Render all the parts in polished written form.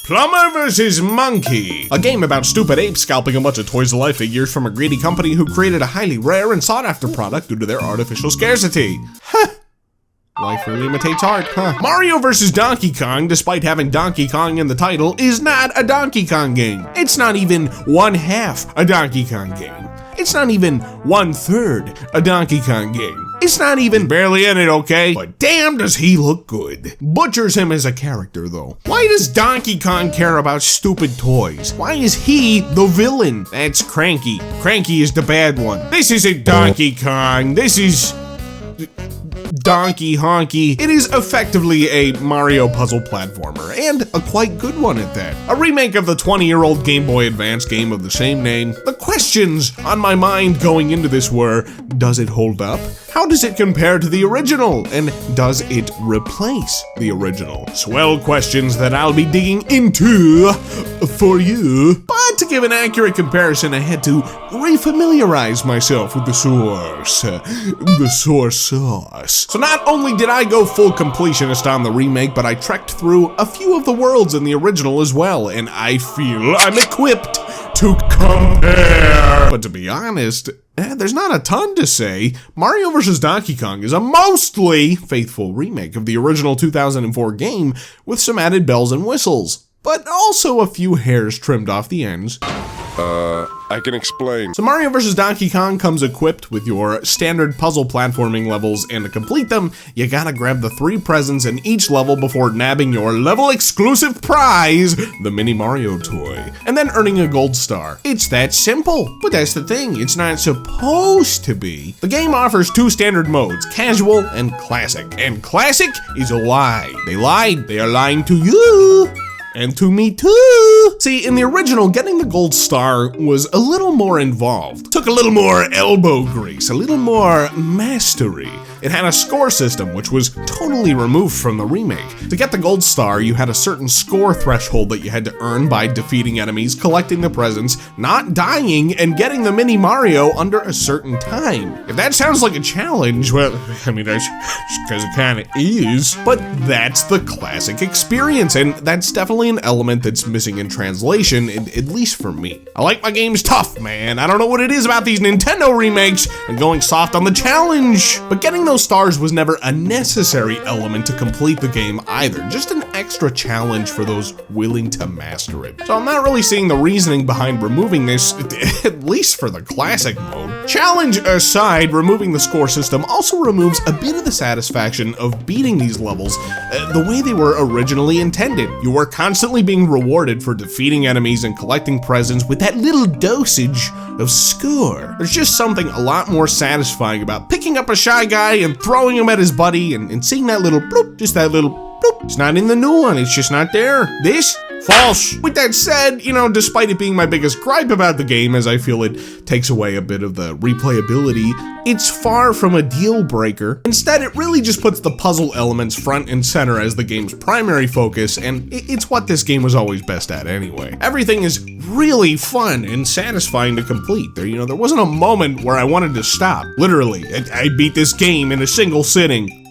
Plumber vs. Monkey, a game about stupid apes scalping a bunch of Toys to Life figures from a greedy company who created a highly rare and sought-after product due to their artificial scarcity. Huh. Life really imitates art, huh? Mario vs. Donkey Kong, despite having Donkey Kong in the title, is not a Donkey Kong game. It's not even one half a Donkey Kong game. It's not even 1/3 a Donkey Kong game. It's not even barely in it, okay? But damn does he look good. Butchers him as a character, though. Why does Donkey Kong care about stupid toys? Why is he the villain? That's Cranky. Cranky is the bad one. This isn't Donkey Kong. This is Donkey Honky. It is effectively a Mario puzzle platformer, and a quite good one at that. A remake of the 20-year-old Game Boy Advance game of the same name. The questions on my mind going into this were, does it hold up? How does it compare to the original? And does it replace the original? Swell questions that I'll be digging into for you. But to give an accurate comparison, I had to refamiliarize myself with the source. The source sauce. So not only did I go full completionist on the remake, but I trekked through a few of the worlds in the original as well, and I feel I'm equipped to compare. But to be honest, there's not a ton to say. Mario vs. Donkey Kong is a mostly faithful remake of the original 2004 game with some added bells and whistles, but also a few hairs trimmed off the ends. I can explain. So Mario vs. Donkey Kong comes equipped with your standard puzzle platforming levels, and to complete them, you gotta grab the 3 presents in each level before nabbing your level exclusive prize, the Mini Mario toy, and then earning a gold star. It's that simple, but that's the thing, it's not supposed to be. The game offers 2 standard modes, casual and classic is a lie. They lied, they are lying to you. And to me too! See, in the original, getting the gold star was a little more involved. Took a little more elbow grease, a little more mastery. It had a score system, which was totally removed from the remake. To get the gold star, you had a certain score threshold that you had to earn by defeating enemies, collecting the presents, not dying, and getting the Mini Mario under a certain time. If that sounds like a challenge, well, I mean, that's because it kind of is. But that's the classic experience, and that's definitely an element that's missing in translation, at least for me. I like my games tough, man. I don't know what it is about these Nintendo remakes and going soft on the challenge. But getting those stars was never a necessary element to complete the game either, just an extra challenge for those willing to master it. So I'm not really seeing the reasoning behind removing this, at least for the classic mode. Challenge aside, removing the score system also removes a bit of the satisfaction of beating these levels the way they were originally intended. You were constantly being rewarded for defeating enemies and collecting presents with that little dosage of score. There's just something a lot more satisfying about picking up a shy guy and throwing him at his buddy and seeing that little bloop, just that little bloop. It's not in the new one, it's just not there. This? False. With that said, you know, despite it being my biggest gripe about the game, as I feel it takes away a bit of the replayability, it's far from a deal breaker. Instead, it really just puts the puzzle elements front and center as the game's primary focus, and it's what this game was always best at anyway. Everything is really fun and satisfying to complete. There wasn't a moment where I wanted to stop. Literally, I beat this game in a single sitting.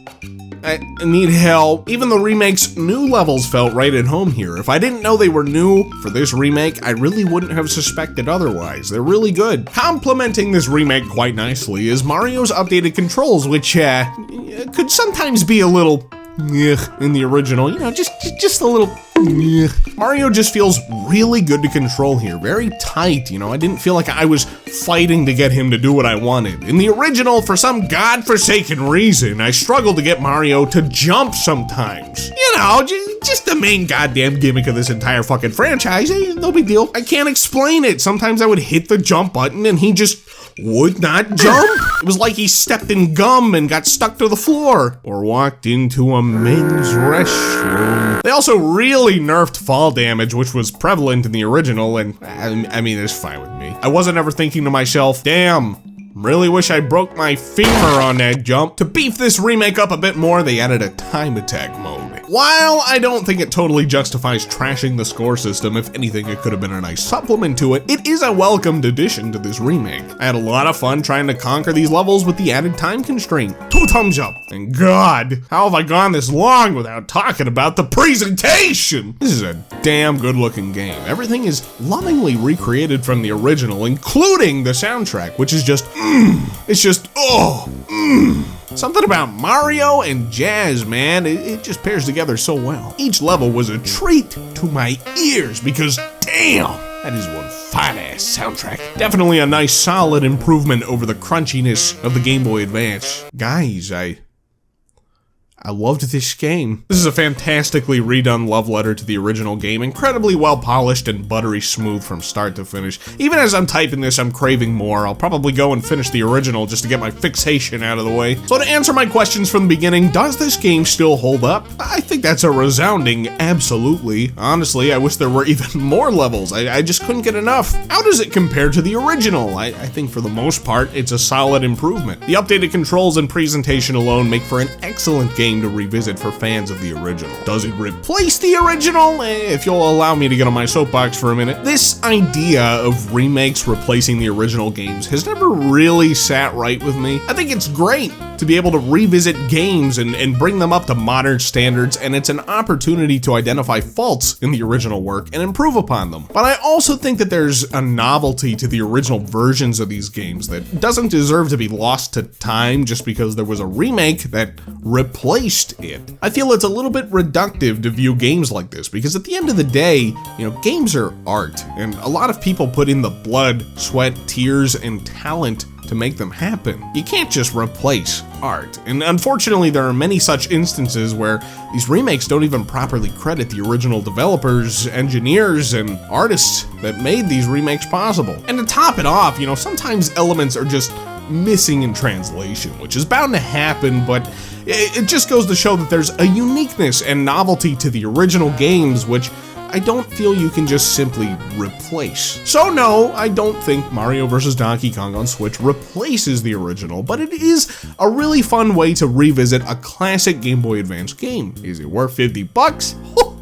I need help. Even the remake's new levels felt right at home here. If I didn't know they were new for this remake, I really wouldn't have suspected otherwise. They're really good. Complementing this remake quite nicely is Mario's updated controls, which could sometimes be a little in the original, just a little. Mario just feels really good to control here, very tight, I didn't feel like I was fighting to get him to do what I wanted. In the original, for some godforsaken reason, I struggled to get Mario to jump sometimes. Just the main goddamn gimmick of this entire fucking franchise, no big deal. I can't explain it. Sometimes I would hit the jump button and he just would not jump. It was like he stepped in gum and got stuck to the floor, or walked into a men's restroom. They also really nerfed fall damage, which was prevalent in the original, and I mean, it's fine with me. I wasn't ever thinking to myself, damn, really wish I broke my femur on that jump. To beef this remake up a bit more, they added a time attack mode. while I don't think it totally justifies trashing the score system, if anything it could have been a nice supplement to it, it is a welcomed addition to this remake. I had a lot of fun trying to conquer these levels with the added time constraint. 2 thumbs up. And God, how have I gone this long without talking about the presentation? This is a damn good looking game. Everything is lovingly recreated from the original, including the soundtrack, which is just, it's just, something about Mario and jazz, man, it just pairs together so well. Each level was a treat to my ears because, damn, that is one fine-ass soundtrack. Definitely a nice solid improvement over the crunchiness of the Game Boy Advance. Guys, I loved this game. This is a fantastically redone love letter to the original game, incredibly well polished and buttery smooth from start to finish. Even as I'm typing this, I'm craving more. I'll probably go and finish the original just to get my fixation out of the way. So to answer my questions from the beginning, does this game still hold up? I think that's a resounding absolutely. Honestly, I wish there were even more levels. I just couldn't get enough. How does it compare to the original? I think for the most part, it's a solid improvement. The updated controls and presentation alone make for an excellent game to revisit for fans of the original. Does it replace the original? If you'll allow me to get on my soapbox for a minute, this idea of remakes replacing the original games has never really sat right with me. I think it's great to be able to revisit games and bring them up to modern standards, and it's an opportunity to identify faults in the original work and improve upon them. But I also think that there's a novelty to the original versions of these games that doesn't deserve to be lost to time just because there was a remake that replaced it. I feel it's a little bit reductive to view games like this because at the end of the day, games are art, and a lot of people put in the blood, sweat, tears, and talent to make them happen. You can't just replace art. And unfortunately, there are many such instances where these remakes don't even properly credit the original developers, engineers, and artists that made these remakes possible. And to top it off, sometimes elements are just missing in translation, which is bound to happen, but it just goes to show that there's a uniqueness and novelty to the original games, which I don't feel you can just simply replace. So no, I don't think Mario vs. Donkey Kong on Switch replaces the original, but it is a really fun way to revisit a classic Game Boy Advance game. Is it worth 50 bucks?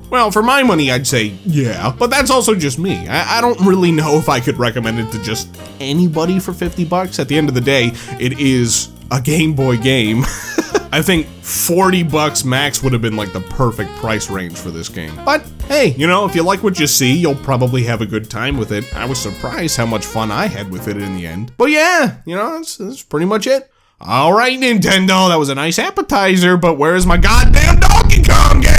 Well, for my money, I'd say yeah, but that's also just me. I don't really know if I could recommend it to just anybody for 50 bucks. At the end of the day, it is a Game Boy game. I think 40 bucks max would have been like the perfect price range for this game. But hey, if you like what you see, you'll probably have a good time with it. I was surprised how much fun I had with it in the end. But yeah, that's pretty much it. All right, Nintendo, that was a nice appetizer, but where's my goddamn Donkey Kong game?